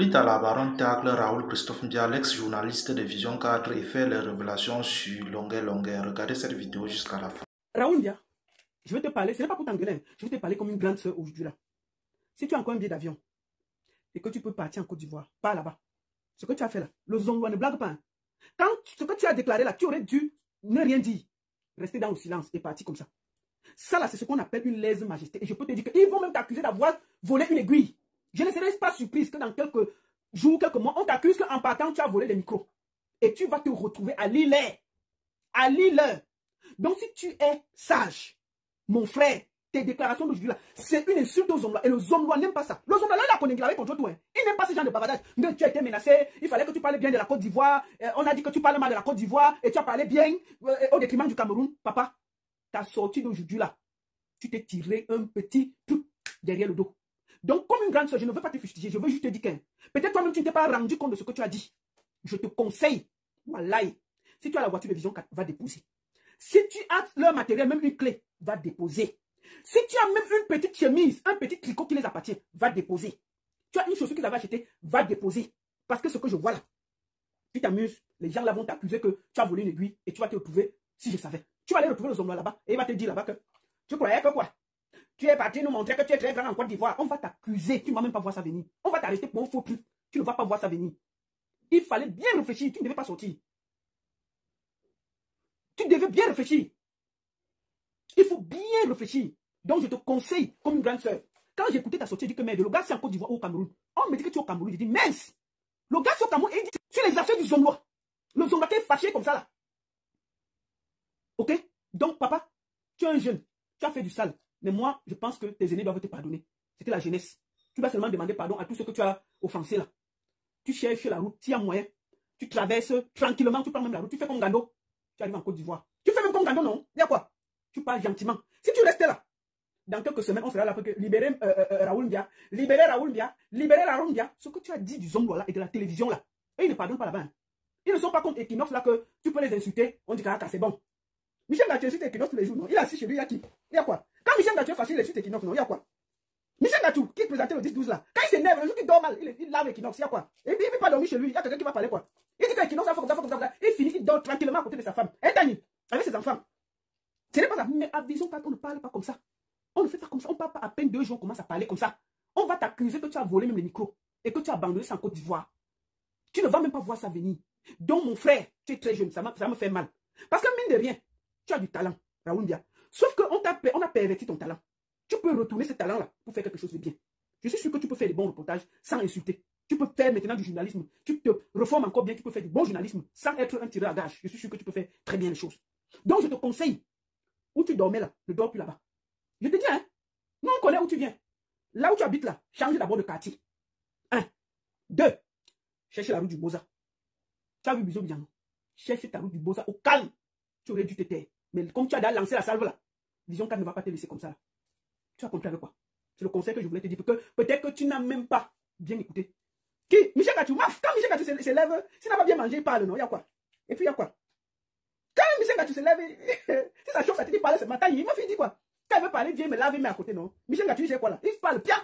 Hippolyte à la baronne tacle Raoul Christophe Ndia, l'ex-journaliste de Vision 4, et fait les révélations sur longueur. Regardez cette vidéo jusqu'à la fin. Raoul Ndia, je vais te parler, ce n'est pas pour t'engueuler, je vais te parler comme une grande soeur aujourd'hui là. Si tu as encore un billet d'avion et que tu peux partir en Côte d'Ivoire, pas là-bas. Ce que tu as fait là, le Zongois ne blague pas. Hein. Quand ce que tu as déclaré là, tu aurais dû ne rien dire, rester dans le silence et partir comme ça. Ça là, c'est ce qu'on appelle une lèse-majesté. Et je peux te dire qu'ils vont même t'accuser d'avoir volé une aiguille. Je ne serais pas surprise que dans quelques jours, quelques mois, on t'accuse qu'en partant, tu as volé les micros. Et tu vas te retrouver à Lille. À Lille. Donc si tu es sage, mon frère, tes déclarations d'aujourd'hui là, c'est une insulte aux Zongois. Et le Zongois n'aime pas ça. Le Zongois là, il a qu'on déclaré contre toi. Hein. Il n'aime pas ce genre de bavardage. Mais tu as été menacé, il fallait que tu parles bien de la Côte d'Ivoire. On a dit que tu parles mal de la Côte d'Ivoire et tu as parlé bien au détriment du Cameroun. Papa, ta sortie d'aujourd'hui là, tu t'es tiré un petit truc derrière le dos. Donc, comme une grande soeur, je ne veux pas te fustiger, je veux juste te dire que peut-être toi-même tu ne t'es pas rendu compte de ce que tu as dit. Je te conseille, wallahi, si tu as la voiture de Vision 4, va déposer. Si tu as leur matériel, même une clé, va déposer. Si tu as même une petite chemise, un petit tricot qui les appartient, va déposer. Tu as une chaussure qu'ils avaient achetée, va déposer. Parce que ce que je vois là, tu t'amuses, les gens là vont t'accuser que tu as volé une aiguille et tu vas te retrouver, si je savais. Tu vas aller retrouver le Zongois là-bas et il va te dire là-bas que tu croyais que quoi? Tu es parti nous montrer que tu es très grand en Côte d'Ivoire. On va t'accuser. Tu ne vas même pas voir ça venir. On va t'arrêter pour un faux truc. Tu ne vas pas voir ça venir. Il fallait bien réfléchir. Tu ne devais pas sortir. Tu devais bien réfléchir. Il faut bien réfléchir. Donc je te conseille, comme une grande soeur, quand j'écoutais ta sortie, je dis que merde, le gars c'est en Côte d'Ivoire ou au Cameroun. On me dit que tu es au Cameroun. Je dis mince. Le gars c'est au Cameroun et il dit sur les affaires du Zongois. Le Zongois qui est fâché comme ça là. Ok? Donc papa, tu es un jeune. Tu as fait du sale. Mais moi, je pense que tes aînés doivent te pardonner. C'était la jeunesse. Tu vas seulement demander pardon à tous ceux que tu as offensés là. Tu cherches la route, tu as moyen. Tu traverses tranquillement, tu prends même la route, tu fais comme Gando. Tu arrives en Côte d'Ivoire. Tu fais même comme Gando, non? Il y a quoi? Tu parles gentiment. Si tu restes là, dans quelques semaines, on sera là pour que libérer Raoul Ndia, libérer Raoul Ndia, libérer Raoul Ndia. Ce que tu as dit du Zongois là et de la télévision là, et ils ne pardonnent pas là-bas. Hein. Ils ne sont pas comme Equinox là que tu peux les insulter. On dit que c'est bon. Michel Gathieu insulte Equinox tous les jours, non? Il est assis chez lui, il y a qui? Il y a quoi? Quand Michel Gathieu est facile, il insulte Equinox, non? Il y a quoi? Michel Gathieu, qui présentait le 10-12 là, quand il s'énerve, le jour qu'il dort mal, il lave Equinox, il y a quoi? Et puis il ne peut pas dormir chez lui, il y a quelqu'un qui va parler quoi? Il dit qu'Equinox va faire comme ça, il finit, il dort tranquillement à côté de sa femme. Et Dani, avec ses enfants. Ce n'est pas ça. Mais à Vision 4, on ne parle pas comme ça. On ne fait pas comme ça. On ne parle pas à peine 2 jours, on commence à parler comme ça. On va t'accuser que tu as volé même les micros et que tu as abandonné ça en Côte d'Ivoire. Tu ne vas même pas voir ça venir. Donc mon frère, tu es très jeune, ça me fait mal. Parce que mine de rien, tu as du talent. Raoul Ndia. Sauf qu'on a perverti ton talent. Tu peux retourner ce talent-là pour faire quelque chose de bien. Je suis sûr que tu peux faire des bons reportages sans insulter. Tu peux faire maintenant du journalisme. Tu te reformes encore bien, tu peux faire du bon journalisme sans être un tireur à gage. Je suis sûr que tu peux faire très bien les choses. Donc je te conseille, où tu dormais là, ne dors plus là-bas. Je te dis, hein, nous on connaît où tu viens. Là où tu habites là, change d'abord de quartier. 1. 2. Cherche la rue du Boza. Tu as vu Bisou Biano. Cherche ta rue du Boza au calme. Tu aurais dû te taire. Mais comme tu as déjà lancé la salve là, Vision 4 ne va pas te laisser comme ça. Tu as compris avec quoi? C'est le conseil que je voulais te dire. Parce que peut-être que tu n'as même pas bien écouté. Qui? Michel Gathiou, quand Michel Gathiou se lève, s'il n'a pas bien mangé, il parle, non? Il y a quoi? Et puis il y a quoi? Quand Michel Gathiou se lève, si ça chauffe, ça te dit parler ce matin, il m'a fait dire quoi? Quand il veut parler, viens me laver, mais à côté, non? Michel Gathiou, il sait quoi là? Il parle bien.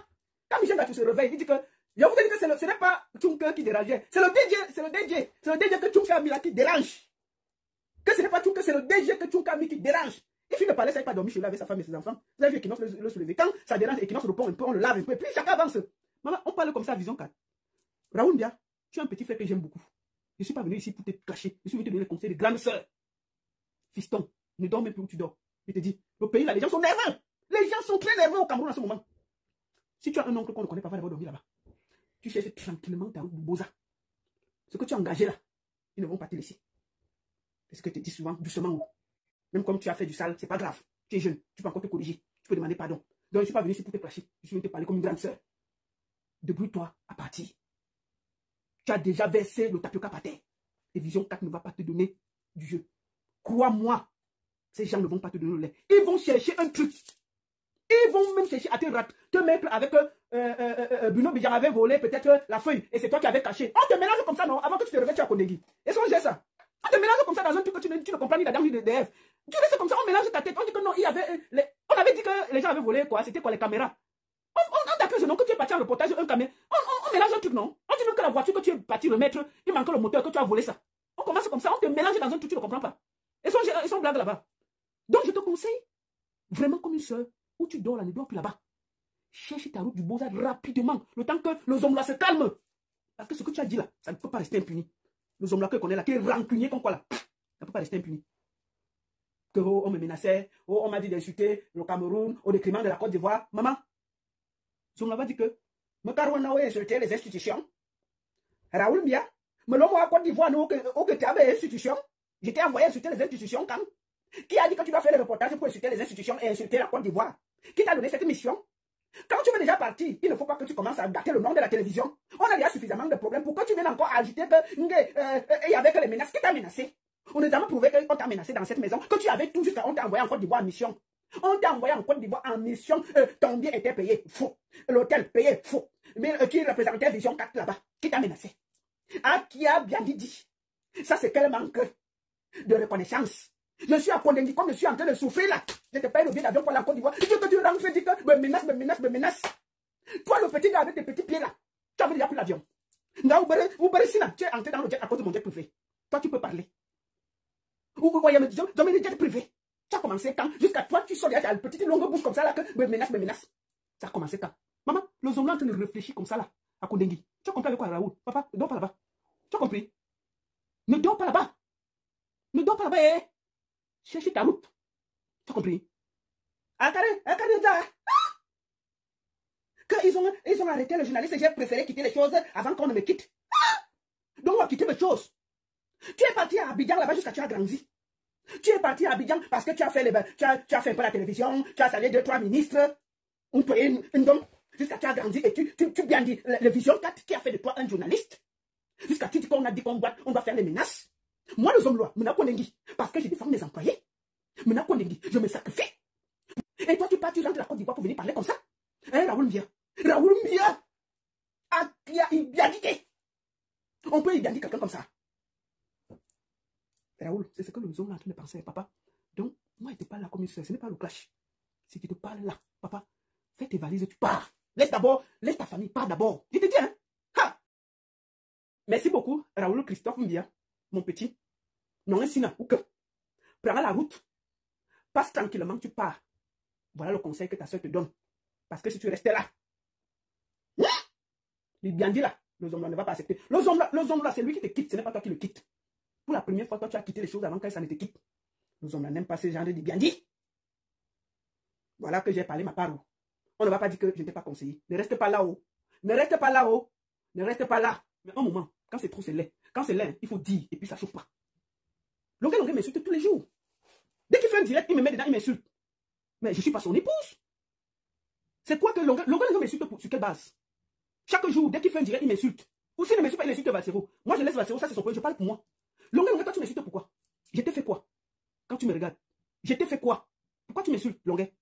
Quand Michel Gathiou se réveille, il dit que, je vous ai dit que ce n'est pas Tchunker qui dérangeait. C'est le DJ que Tchunker a mis là qui dérange. Que ce n'est pas Tchunker, c'est le DJ que Tchunker a mis qui dérange. Il finit de parler, ça n'est pas dormi chez lui avec sa femme et ses enfants. Vous avez vu Equinox le soulever. Quand ça dérange, Equinox répond un peu, on le lave un peu, et puis chacun avance. Maman, on parle comme ça à Vision 4. Raoul Ndia, tu es un petit frère que j'aime beaucoup. Je ne suis pas venu ici pour te cacher. Je suis venu te donner le conseil de grande sœur. Fiston, ne dors même plus où tu dors. Je te dis, le pays là, les gens sont nerveux. Les gens sont très nerveux au Cameroun en ce moment. Si tu as un oncle qu'on ne connaît pas, va d'abord dormir là-bas. Tu cherches tranquillement ta route de Boza. Ce que tu as engagé là, ils ne vont pas te laisser. C'est ce que je te dis souvent, doucement. Même comme tu as fait du sale, c'est pas grave. Tu es jeune, tu peux encore te corriger. Tu peux demander pardon. Donc je ne suis pas venu ici pour te clasher. Je suis venu te parler comme une grande sœur. Débrouille-toi à partir. Tu as déjà versé le tapioca par terre. Et Vision 4 ne va pas te donner du jeu. Crois-moi, ces gens ne vont pas te donner le lait. Ils vont chercher un truc. Ils vont même chercher à te mettre avec Bruno Bidjan avait volé peut-être la feuille. Et c'est toi qui avais caché. On te mélange comme ça, non? Avant que tu te réveilles, tu as Kondegui. Est-ce qu'on gère ça? On te mélange comme ça dans un truc que tu ne comprends ni la danse ni de DF. Tu restes comme ça, on mélange ta tête. On dit que non, on avait dit que les gens avaient volé quoi. C'était quoi les caméras? On t'accuse, non, que tu es parti en reportage, un camion. On mélange un truc, non? On dit même que la voiture que tu es parti remettre, il manque le moteur, que tu as volé ça. On commence comme ça, on te mélange dans un truc, tu ne comprends pas. Ils sont blagues là-bas. Donc, je te conseille, vraiment comme une soeur, où tu dors là, ne dors plus là-bas. Cherche ta route du Beaux-Arts rapidement, le temps que les hommes là se calment. Parce que ce que tu as dit là, ça ne peut pas rester impuni. Les hommes là que je connais là, qui est rancunier comme quoi là, ça ne peut pas rester impuni. Que oh, on me menaçait, oh, on m'a dit d'insulter le Cameroun au détriment de la Côte d'Ivoire. Maman, ce homme là va dire que, me carouana a insulté les institutions. Raoul Mbia, me l'homme à Côte d'Ivoire, nous, que tu avais institutions. J'étais envoyé insulter les institutions quand? Qui a dit que tu dois faire les reportages pour insulter les institutions et insulter la Côte d'Ivoire? Qui t'a donné cette mission? Quand tu veux déjà partir, il ne faut pas que tu commences à gâter le nom de la télévision. On a déjà suffisamment de problèmes pour que tu viennes encore ajouter qu'il y avait que les menaces. Qui t'a menacé? On nous a prouvé qu'on t'a menacé dans cette maison, que tu avais tout jusqu'à on t'a envoyé en Côte d'Ivoire en mission. On t'a envoyé en Côte d'Ivoire en mission. Ton bien était payé. Faux. L'hôtel payé. Faux. Mais tu représentais Vision 4 là-bas. Qui t'a menacé? Ah, qui a bien dit. Ça, c'est quel manque de reconnaissance. Je suis à Kondengui, comme je suis en train de souffrir là. Je te paye le billet d'avion pour la Côte d'Ivoire. Tu dis que tu rentres, tu dis que me menace. Toi, le petit gars avec tes petits pieds là, tu avais déjà pris l'avion. Tu es entré dans le jet à cause de mon jet privé. Toi, tu peux parler. Ou voyez, dans mes jets privés. Tu as commencé quand? Jusqu'à toi, tu sors, tu as une petite longue bouche comme ça là, que me menace. Ça a commencé quand? Maman, le zombie est en train de réfléchir comme ça là, à Kondengui. Tu as compris avec quoi, Raoul? Papa, ne dors pas là-bas. Tu as compris? Ne dors pas là-bas. Ne dors pas là-bas, eh. Cherche ta route. Tu as compris? Quand ils ont arrêté le journaliste, j'ai préféré quitter les choses avant qu'on ne me quitte. Donc on va quitter mes choses. Tu es parti à Abidjan là-bas jusqu'à tu as grandi. Tu es parti à Abidjan parce que tu as fait tu as fait un peu la télévision, tu as salué 2-3 ministres, jusqu'à tu as grandi et tu bien dis, le Vision 4 qui a fait de toi un journaliste. Jusqu'à tu dis qu'on a dit qu'on doit faire les menaces. Moi, le homme là, parce que j'ai défendu mes employés. Je me sacrifie. Et toi, tu pars, tu rentres de la Côte d'Ivoire pour venir parler comme ça. Hein, Raoul Mbia. On peut identifier quelqu'un comme ça. Raoul, c'est ce que nous sommes en train de penser, papa. Donc, moi, je te parle là comme une soeur. Ce n'est pas le clash. Si tu te parles là, papa, fais tes valises, tu pars. Laisse ta famille, pars d'abord. Je te dis, hein. Ha! Merci beaucoup, Raoul Christophe Mbia, mon petit. Non, un signe, ou que. Prends la route. Passe tranquillement, tu pars. Voilà le conseil que ta soeur te donne. Parce que si tu restais là, il bien dit là, le homme là ne va pas accepter. Le homme là, c'est lui qui te quitte, ce n'est pas toi qui le quitte. Pour la première fois, toi, tu as quitté les choses avant que ça ne te quitte. Le homme là n'aime pas ce genre de bien dit. Voilà que j'ai parlé ma part. On ne va pas dire que je ne t'ai pas conseillé. Ne reste pas là-haut. Ne reste pas là-haut. Ne reste pas là. Mais un moment, quand c'est trop, c'est laid. Quand c'est laid, il faut dire et puis ça chauffe pas. Longuet m'insulte tous les jours. Dès qu'il fait un direct, il me met dedans, il m'insulte. Mais je ne suis pas son épouse. C'est quoi que Longuet m'insulte sur quelle base? Chaque jour, dès qu'il fait un direct, il m'insulte. Ou s'il ne m'insulte pas, il insulte Valsero. Moi, je laisse Valsero, ça c'est son problème, je parle pour moi. Longuet, toi tu m'insultes pourquoi? Je t'ai fait quoi? Quand tu me regardes, je t'ai fait quoi? Pourquoi tu m'insultes, Longuet?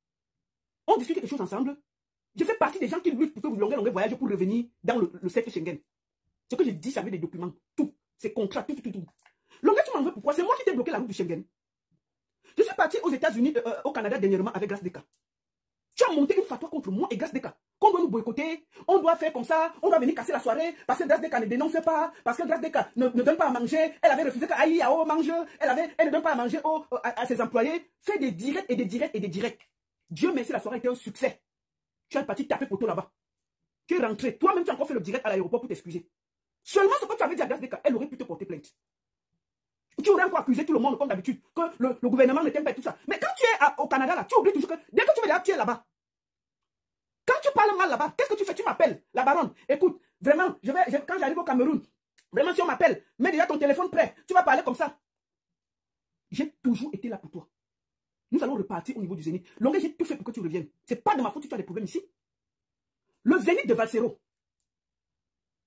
On discute quelque chose ensemble. Je fais partie des gens qui luttent pour que Longuet voyage pour revenir dans le cercle Schengen. Ce que je dis, ça veut des documents. Tout. C'est contrat, tout. Longuet, tu m'en veux pourquoi? C'est moi qui t'ai bloqué la route du Schengen. Je suis parti aux États-Unis, au Canada dernièrement avec Grace Deka. Tu as monté une fatwa contre moi et Grace Deka. Qu'on doit nous boycotter, on doit faire comme ça, on doit venir casser la soirée parce que Grace Deka ne dénonce pas, parce que Grace Deka ne donne pas à manger. Elle avait refusé qu'Aïao mange, elle ne donne pas à manger à ses employés. Fait des directs et des directs et des directs. Dieu merci, la soirée était un succès. Tu es parti taper poteau là-bas. Tu es rentré. Toi-même, tu as encore fait le direct à l'aéroport pour t'excuser. Seulement ce que tu avais dit à Grace Deka, elle aurait pu te porter plainte. Tu aurais encore accusé tout le monde comme d'habitude, que le gouvernement ne t'aime pas et tout ça. Mais quand tu es au Canada, là, tu oublies toujours que dès que tu veux là, tu es là-bas. Quand tu parles mal là-bas, qu'est-ce que tu fais? Tu m'appelles, la baronne. Écoute, vraiment, quand j'arrive au Cameroun, vraiment, si on m'appelle, mets déjà ton téléphone prêt. Tu vas parler comme ça. J'ai toujours été là pour toi. Nous allons repartir au niveau du Zénith. Longuet, j'ai tout fait pour que tu reviennes. Ce n'est pas de ma faute si tu as des problèmes ici. Le Zénith de Valsero,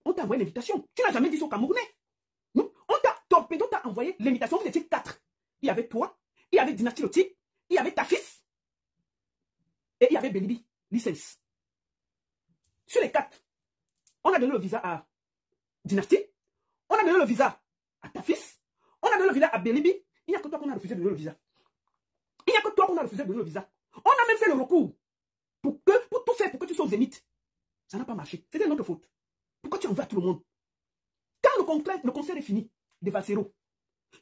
on t'a envoyé l'invitation. Tu n'as jamais dit ça aux Camerounais. Torpedo t'a envoyé l'invitation, vous étiez 4. Il y avait toi, il y avait Dynastie Loti, il y avait ta fils, et il y avait Belibi, licence. Sur les 4, on a donné le visa à Dynastie, on a donné le visa à ta fils, on a donné le visa à Belibi. Il n'y a que toi qu'on a refusé de donner le visa. Il n'y a que toi qu'on a refusé de donner le visa. On a même fait le recours pour tout faire pour que tu sois au Zénith. Ça n'a pas marché. C'était notre faute. Pourquoi tu en veux à tout le monde? Quand le concert est fini, de Valsero,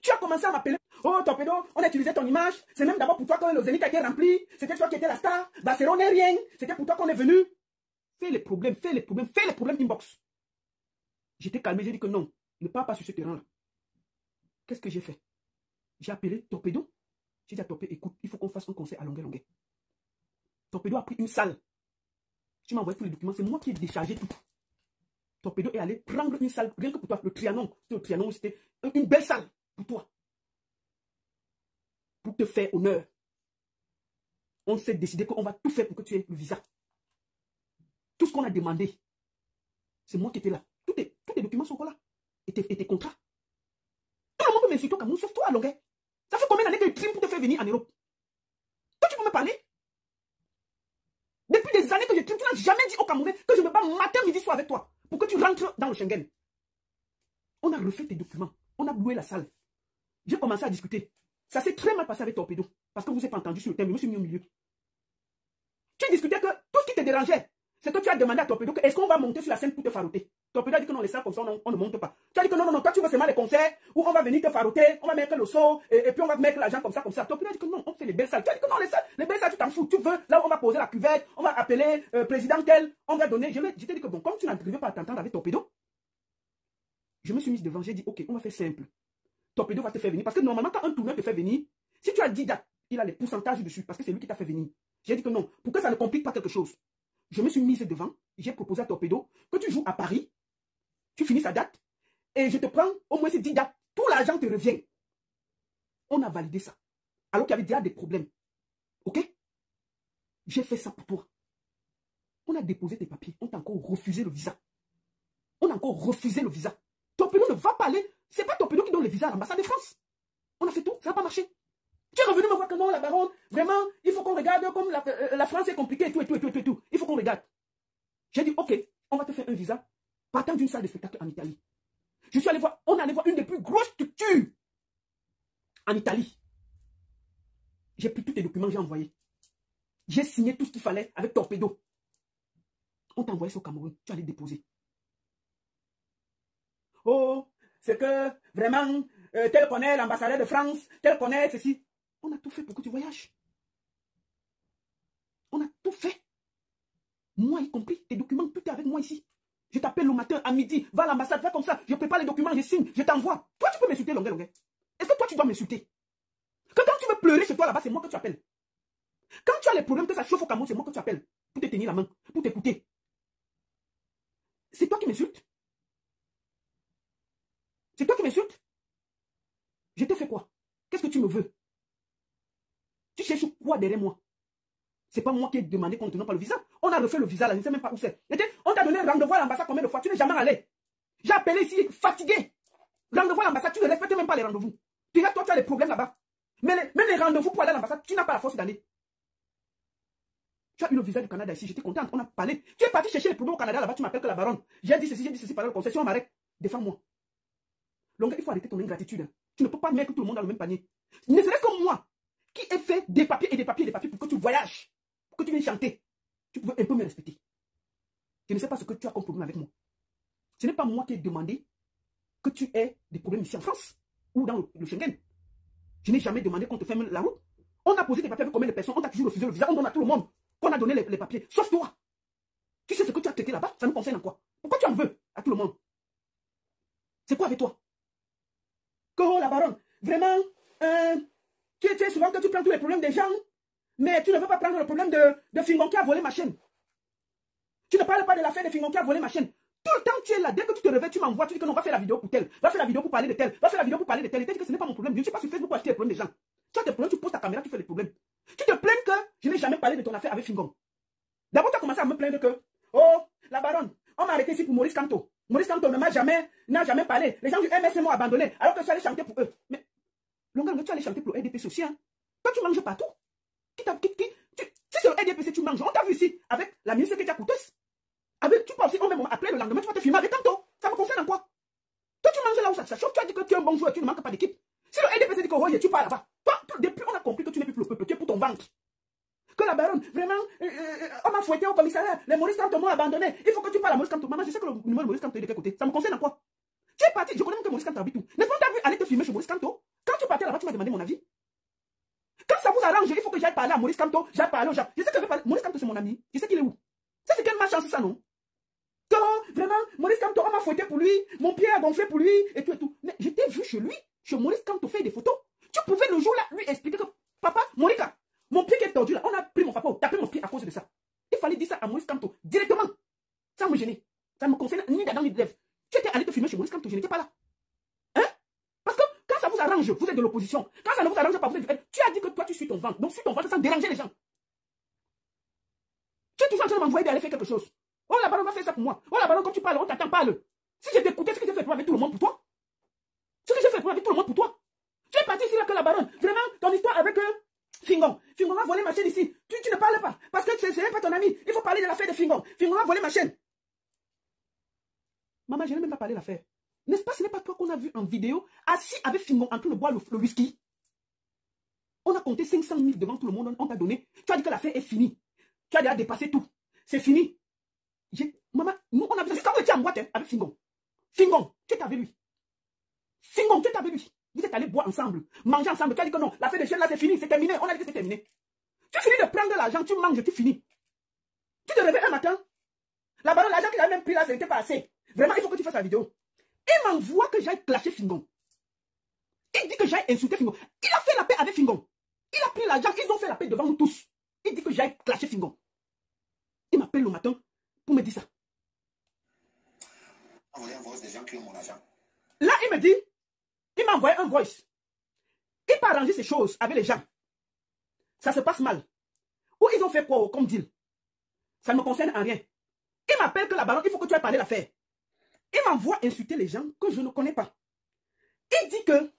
tu as commencé à m'appeler. Oh, Torpedo, on a utilisé ton image. C'est même d'abord pour toi que le Zénith a été rempli. C'était toi qui étais la star. Valsero n'est rien. C'était pour toi qu'on est venu. Fais les problèmes, fais les problèmes, fais les problèmes inbox. J'étais calmé, j'ai dit que non, ne pars pas sur ce terrain-là. Qu'est-ce que j'ai fait? J'ai appelé Torpedo. J'ai dit à Torpedo, écoute, il faut qu'on fasse un concert à longueur. Torpedo a pris une salle. Tu m'as envoyé tous les documents, c'est moi qui ai déchargé tout. Torpedo est allé prendre une salle, rien que pour toi, le Trianon. C'était le Trianon, c'était une belle salle pour toi. Pour te faire honneur. On s'est décidé qu'on va tout faire pour que tu aies le visa. Tout ce qu'on a demandé, c'est moi qui étais là. Tous tes documents sont encore là. Et tes contrats. Tout le monde peut m'insulter au Cameroun, sauf toi, Longuet. Ça fait combien d'années que je trime pour te faire venir en Europe? Toi, tu peux me parler? Depuis des années que je trime, tu n'as jamais dit au Camerounais que je me bats matin, midi, soir avec toi. Pour que tu rentres dans le Schengen. On a refait tes documents. On a loué la salle. J'ai commencé à discuter. Ça s'est très mal passé avec Torpedo. Parce que vous n'avez pas entendu sur le thème. Je me suis mis au milieu. Tu discutais que tout ce qui te dérangeait, c'est que tu as demandé à Torpedo que est-ce qu'on va monter sur la scène pour te faroter. Torpedo a dit que non, les salles comme ça, on ne monte pas. Tu as dit que non, toi tu veux seulement les concerts où on va venir te faroter, on va mettre le saut et puis on va mettre l'argent comme ça. Torpedo a dit que non, on fait les belles salles. Tu as dit que non, les belles salles, tu t'en fous. Tu veux, là où on va poser la cuvette, on va appeler président tel, on va donner. Je t'ai dit que bon, comme tu n'arrives pas à t'entendre avec Torpedo, je me suis mise devant, j'ai dit ok, on va faire simple. Torpedo va te faire venir. Parce que normalement, quand un tourneur te fait venir, si tu as 10 dates, il a les pourcentages dessus parce que c'est lui qui t'a fait venir. J'ai dit que non, pour que ça ne complique pas quelque chose. Je me suis mise devant, j'ai proposé à Torpedo que tu joues à Paris, tu finis sa date, et je te prends au moins ces 10 dates. Tout l'argent te revient. On a validé ça. Alors qu'il y avait déjà des problèmes. Ok? J'ai fait ça pour toi. On a déposé tes papiers, on t'a encore refusé le visa. On a encore refusé le visa. Torpedo ne va pas aller. C'est pas Torpedo qui donne le visa à l'ambassade de France. On a fait tout, ça n'a pas marché. Tu es revenu me voir que non, la baronne, vraiment, il faut qu'on regarde comme la France est compliquée, tout. Il faut qu'on regarde. J'ai dit, ok, on va te faire un visa partant d'une salle de spectacle en Italie. Je suis allé voir, on est allé voir une des plus grosses structures en Italie. J'ai pris tous tes documents, j'ai envoyé. J'ai signé tout ce qu'il fallait avec Torpedo. On t'a envoyé ça au Cameroun, tu allais déposer. Oh, c'est que vraiment, tel qu'on est l'ambassadeur de France, tel qu'on est ceci. On a tout fait pour que tu voyages. On a tout fait. Moi y compris, tes documents, tout est avec moi ici. Je t'appelle le matin, à midi, va à l'ambassade, fais comme ça, je prépare les documents, je signe, je t'envoie. Toi, tu peux m'insulter, Longuet. Est-ce que toi, tu dois m'insulter? Que quand tu veux pleurer chez toi là-bas, c'est moi que tu appelles. Quand tu as les problèmes, que ça chauffe au Cameroun, c'est moi que tu appelles. Pour te tenir la main, pour t'écouter. C'est toi qui m'insultes? C'est toi qui m'insultes? Je t'ai fait quoi? Qu'est-ce que tu me veux? Tu cherches quoi derrière moi? C'est pas moi qui ai demandé qu'on ne te donne pas le visa. On a refait le visa là, je ne sais même pas où c'est. On t'a donné rendez-vous à l'ambassade combien de fois? Tu n'es jamais allé. J'ai appelé ici, fatigué. Rendez-vous à l'ambassade, tu ne respectes même pas les rendez-vous. Toi, tu as les problèmes là-bas. Mais même les rendez-vous pour aller à l'ambassade, tu n'as pas la force d'aller. Tu as eu le visa du Canada ici, j'étais contente, on a parlé. Tu es parti chercher les problèmes au Canada là-bas, tu m'appelles que la baronne. J'ai dit ceci, par le conseil, si on m'arrête, défends-moi. Donc il faut arrêter ton ingratitude. Tu ne peux pas mettre tout le monde dans le même panier. Ne serait-ce que moi, qui ai fait des papiers pour que tu voyages, pour que tu viennes chanter. Tu pouvais un peu me respecter. Je ne sais pas ce que tu as comme problème avec moi. Ce n'est pas moi qui ai demandé que tu aies des problèmes ici en France ou dans le Schengen. Je n'ai jamais demandé qu'on te ferme la route. On a posé des papiers avec combien de personnes, on t'a toujours refusé le visa, on donne à tout le monde qu'on a donné les papiers, sauf toi. Tu sais ce que tu as traité là-bas, ça nous concerne en quoi? Pourquoi tu en veux à tout le monde? C'est quoi avec toi? Que oh la baronne, vraiment, tu sais souvent que tu prends tous les problèmes des gens, mais tu ne veux pas prendre le problème de Fingon qui a volé ma chaîne. Tu ne parles pas de l'affaire de Fingon qui a volé ma chaîne. Tout le temps tu es là, dès que tu te réveilles, tu m'envoies, tu dis que non, va faire la vidéo pour tel, va faire la vidéo pour parler de tel, va faire la vidéo pour parler de tel. Et tu dis que ce n'est pas mon problème. Je ne suis pas sur Facebook pour acheter les problèmes des gens. Tu as des problèmes, tu poses ta caméra, tu fais les problèmes. Tu te plains que je n'ai jamais parlé de ton affaire avec Fingon. D'abord, tu as commencé à me plaindre que, oh, la baronne, on m'a arrêté ici pour Maurice Kamto. Maurice Kamto n'a jamais parlé. Les gens du MS m'ont abandonné, alors que je suis allé chanter pour eux. Mais, Longuet, tu allais chanter pour le RDPC aussi, hein. Toi, tu manges partout. Si c'est le RDPC, tu manges. On t'a vu ici, avec la ministre qui t'a coûté. Tu peux aussi, on m'a appelé le lendemain, tu vas te filmer avec Kamto. Ça me concerne en quoi? Toi, tu manges là où ça chauffe, tu as dit que tu es un bon joueur, tu ne manques pas d'équipe. Si le RDPC dit que, oh, tu pars là-bas. Toi, depuis, on a compris que tu n'es plus pour le peuple, tu es pour ton ventre. que la baronne, vraiment, on m'a fouetté au commissariat, les Maurice Kamto m'ont abandonné. Il faut que tu parles à Maurice Kamto. Maman, je sais que le numéro de Maurice Kamto est de quel côté. Ça me concerne à quoi? Tu es parti, je connais même que Maurice Kamto habite où. N'est-ce pas que tu as vu aller te filmer chez Maurice Kamto? Quand tu partais là-bas, tu m'as demandé mon avis. Quand ça vous arrange, il faut que j'aille parler à Maurice Kamto, j'aille parler aux gens. Je sais que Maurice Kamto, c'est mon ami. Je sais qu'il est où. Ça, c'est quelle malchance, ça, non? Que vraiment, Maurice Kamto, on m'a fouetté pour lui, mon pied a gonflé pour lui, et tout et tout. Mais je t'ai vu chez lui, chez Maurice Kamto, faire des photos. Tu pouvais le jour-là lui expliquer que, papa, Monica, mon pied qui est tordu là, on a pris mon papa, tapé mon pied à cause de ça. Il fallait dire ça à Maurice Kamto, directement, sans me gêner. Ça me concerne ni d'Adam ni de Ève. Tu étais allé te filmer chez Maurice Kamto, je n'étais pas là. Hein? Parce que quand ça vous arrange, vous êtes de l'opposition. Quand ça ne vous arrange pas, vous êtes du... Tu as dit que toi, tu suis ton ventre. Donc, suis ton ventre sans déranger les gens. Tu es toujours en train de m'envoyer d'aller faire quelque chose. Oh, la baronne va faire ça pour moi. Oh, la baronne, quand tu parles, on t'attend, parle. Si j'ai t'écouté, ce que j'ai fait avec tout le monde pour toi. Ce que j'ai fait avec tout le monde pour toi. Tu es parti ici là que la baronne. Vraiment, ton histoire avec Fingon. Fingon a volé ma chaîne ici. Tu ne parles pas. Parce que c'est pas ton ami. Il faut parler de l'affaire de Fingon. Fingon a volé ma chaîne. Maman, je n'ai même pas parlé de l'affaire. N'est-ce pas, ce n'est pas toi qu'on a vu en vidéo, assis avec Fingon en train de boire le whisky. On a compté 500 000 devant tout le monde, on t'a donné. Tu as dit que l'affaire est finie. Tu as déjà dépassé tout. C'est fini. Maman, nous, on a vu ça. Jusqu'à où tu es en boîte avec Fingon. Fingon, tu es avec lui. Fingon, tu es avec lui. Vous êtes allés boire ensemble, manger ensemble. Tu as dit que non, l'affaire de chaîne là, c'est fini, c'est terminé. On a dit que c'est terminé. Tu finis de prendre de l'argent, tu manges, tu finis. Tu te réveilles un matin. La baronne, l'argent qu'il a même pris là, ce n'était pas assez. Vraiment, il faut que tu fasses la vidéo. Il m'envoie que j'aille clasher Fingon. Il dit que j'aille insulter Fingon. Il a fait la paix avec Fingon. Il a pris l'argent, ils ont fait la paix devant nous tous. Il dit que j'aille clasher Fingon. Il m'appelle le matin pour me dire ça. Envoyer un voice des gens qui ont mon argent. Là, il me dit, il m'a envoyé un voice. Il peut arranger ces choses avec les gens. Ça se passe mal. Ou ils ont fait quoi comme deal? Ça ne me concerne en rien. Il m'appelle que la baronne, il faut que tu ailles parler l'affaire. Il m'envoie insulter les gens que je ne connais pas. Il dit que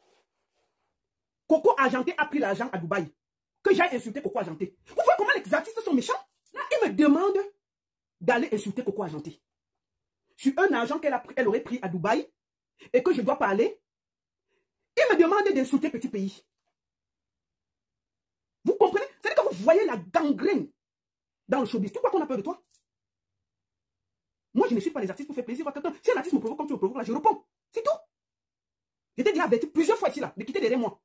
Coco Argenté a pris l'argent à Dubaï. Que j'aille insulter Coco Argenté. Vous voyez comment les artistes sont méchants? Là, il me demande d'aller insulter Coco Argenté. Sur un argent qu'elle aurait pris à Dubaï et que je dois parler. Il me demande d'insulter Petit Pays. Vous comprenez? C'est-à-dire que vous voyez la gangrène dans le showbiz. Tu crois qu'on a peur de toi? Moi, je ne suis pas les artistes pour faire plaisir à quelqu'un. Si un artiste me provoque comme tu me provoques là, je réponds. C'est tout. Je t'ai déjà averti plusieurs fois ici là, de quitter derrière moi.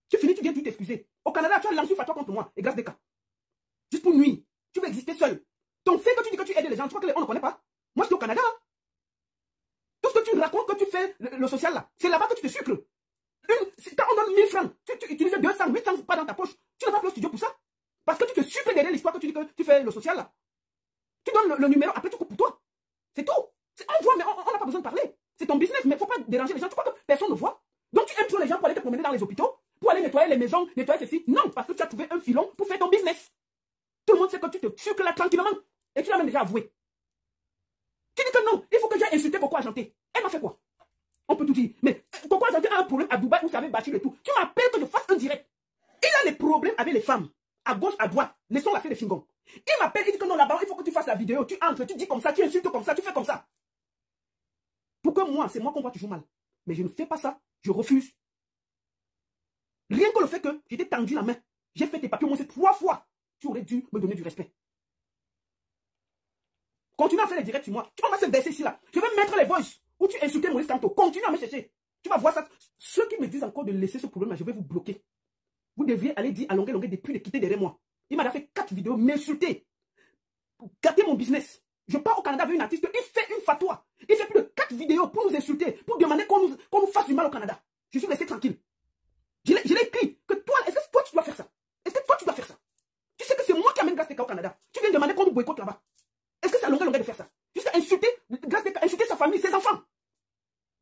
Tu finis, tu viens tout t'excuser. Au Canada, tu as lancé fatwa contre moi, et grâce des cas. Juste pour nuire. Tu veux exister seul. Donc, fait que tu dis que tu aides les gens, tu crois qu'on ne connaît pas? Moi, je suis au Canada. Tout ce que tu racontes que tu fais, le social là, c'est là-bas que tu te sucres. Quand on donne 1000 francs, tu utilises 200, 800 pas dans ta poche. Tu n'as pas fait au studio pour ça. Parce que tu te sucres derrière l'histoire que tu dis que tu fais le social là. Tu donnes le numéro, après tu coupes pour toi. C'est tout. On voit, mais on n'a pas besoin de parler. C'est ton business, mais il ne faut pas déranger les gens. Tu crois que personne ne voit? Donc tu aimes trop les gens pour aller te promener dans les hôpitaux, pour aller nettoyer les maisons, nettoyer ceci. Non, parce que tu as trouvé un filon pour faire ton business. Tout le monde sait que tu te sucres là tranquillement. Et tu l'as même déjà avoué. Tu dis que non, il faut que j'aille insulter Coco Argenté. Elle m'a fait quoi? On peut tout dire. Mais Coco Argenté a un problème à Dubaï où ça avait battu le tout. Tu m'appelles que je fasse un direct. Il a les problèmes avec les femmes. À gauche, à droite. Laissons la faire des Fingon. Il m'appelle, il dit que non, là-bas, il faut que tu fasses la vidéo. Tu entres, tu dis comme ça, tu insultes comme ça, tu fais comme ça. Pour que moi, c'est moi qu'on voit toujours mal. Mais je ne fais pas ça. Je refuse. Rien que le fait que j'étais tendu la main. J'ai fait tes papiers au moins 3 fois. Tu aurais dû me donner du respect. Continue à faire les directs sur moi. On va se baisser ici là. Je vais mettre les voices où tu insultais Maurice Kamto. Continue à me chercher. Tu vas voir ça. Ceux qui me disent encore de laisser ce problème là, je vais vous bloquer. Vous devriez aller dire à longueur depuis de quitter derrière moi. Il m'a déjà fait 4 vidéos, m'insulter. Pour gâter mon business. Je pars au Canada avec une artiste, il fait une fatwa. Il fait plus de 4 vidéos pour nous insulter, pour demander qu'on nous fasse du mal au Canada. Je suis resté tranquille. Je l'ai écrit que toi, est-ce que toi tu dois faire ça? Est-ce que toi tu dois faire ça? Tu sais que c'est moi qui amène Grâce Teka au Canada. Tu viens demander qu'on nous boycotte là-bas. Est-ce que c'est à longueur de faire ça? Jusqu'à insulter Grâce Teka, insulter sa famille, ses enfants.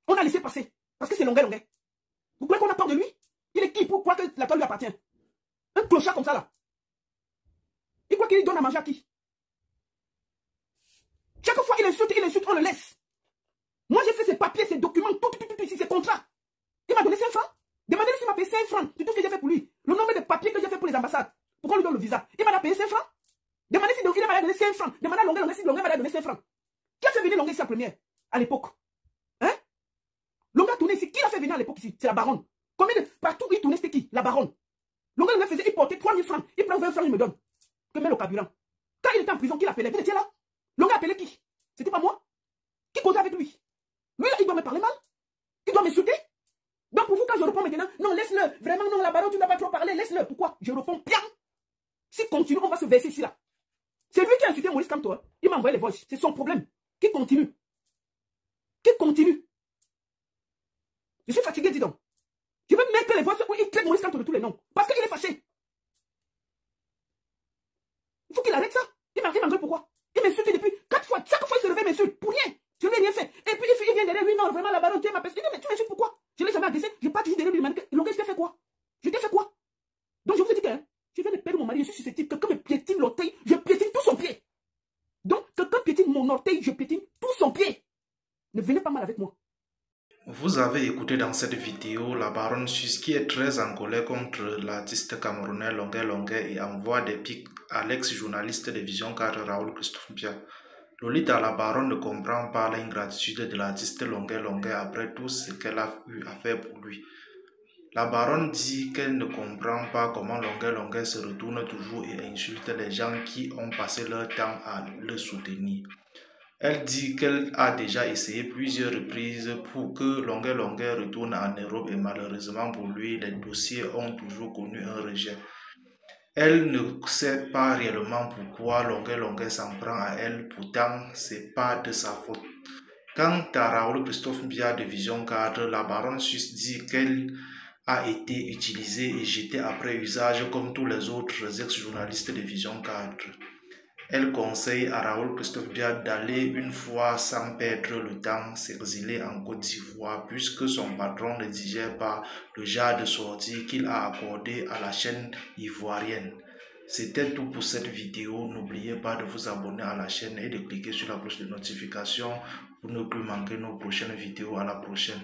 On a laissé passer. Parce que c'est longueur. Vous croyez qu'on a peur de lui? Il est qui pour croire que la toile lui appartient? Un clochard comme ça là. Il croit qu'il donne à manger à qui? Chaque fois il insulte, on le laisse. Moi j'ai fait ses papiers, ses documents, tout ici, ses contrats. Il m'a donné 5 francs. Demandez-lui s'il m'a payé 5 francs. C'est tout ce que j'ai fait pour lui. Le nombre de papiers que j'ai fait pour les ambassades. Pourquoi on lui donne le visa? Il m'a payé 5 francs. Demandez si il m'a donné 5 francs. Demandez à Longuet si Longuet m'a donné 5 francs. Qui a fait venir Longuet ici la première? À l'époque. Hein? Longuet a tourné ici. Qui l'a fait venir à l'époque ici? C'est la baronne. Combien de partout où il tournait, c'était qui? La baronne. Longuet faisait, il portait 3000 francs. Il prend 20 francs, il me donne. que met le carburant. Quand il était en prison, qui l'appelait? Vous étiez là? L'on a appelé qui? C'était pas moi? Qui causait avec lui? Lui, là, il doit me parler mal. Il doit m'insulter. Donc, pour vous, quand je réponds maintenant, non, laisse-le. Vraiment, non, la baronne, tu ne dois pas trop parler. Laisse-le. Pourquoi? Je réponds bien. Si continue, on va se verser ici, là. C'est lui qui a insulté Maurice Kamto. Il m'a envoyé les voices. C'est son problème. Qui continue? Qui continue? Je suis fatigué, dis donc. Je veux mettre les voices où il traite Maurice Kamto de tous les noms. Parce qu'il est fâché. Il faut qu'il arrête ça. Il m'engueule pourquoi? Il m'insulte depuis 4 fois. Chaque fois, il se réveille, il m'insulte. Pour rien. Je ne lui ai rien fait. Et puis, il vient derrière lui. Non, vraiment, la baronne, tu m'appelles. Il dit, mais tu m'insultes pourquoi? Je ne l'ai jamais agressé. Je n'ai pas dit derrière lui. Donc, je t'ai fait quoi? Je t'ai fait quoi? Donc, je vous ai dit que je viens de perdre mon mari. Je suis susceptible. Quelqu'un me piétine l'orteil. Je piétine tout son pied. Donc, quelqu'un piétine mon orteil. Je piétine tout son pied. Ne venez pas mal avec moi. Vous avez écouté dans cette vidéo la baronne Suisse qui est très en colère contre l'artiste camerounais Longuet Longuet et envoie des pics à l'ex-journaliste de Vision 4 Raoul Christophe Biya. Lolita, la baronne, ne comprend pas l'ingratitude de l'artiste Longuet Longuet après tout ce qu'elle a eu à faire pour lui. La baronne dit qu'elle ne comprend pas comment Longuet Longuet se retourne toujours et insulte les gens qui ont passé leur temps à le soutenir. Elle dit qu'elle a déjà essayé plusieurs reprises pour que Longuet Longuet retourne en Europe et malheureusement pour lui, les dossiers ont toujours connu un rejet. Elle ne sait pas réellement pourquoi Longuet Longuet s'en prend à elle, pourtant c'est pas de sa faute. Quant à Raoul Christophe Biya de Vision 4, la baronne Suisse dit qu'elle a été utilisée et jetée après usage comme tous les autres ex-journalistes de Vision 4. Elle conseille à Raoul Christophe Biya d'aller une fois sans perdre le temps s'exiler en Côte d'Ivoire puisque son patron ne digère pas le genre de sortie qu'il a accordé à la chaîne ivoirienne. C'était tout pour cette vidéo. N'oubliez pas de vous abonner à la chaîne et de cliquer sur la cloche de notification pour ne plus manquer nos prochaines vidéos. À la prochaine.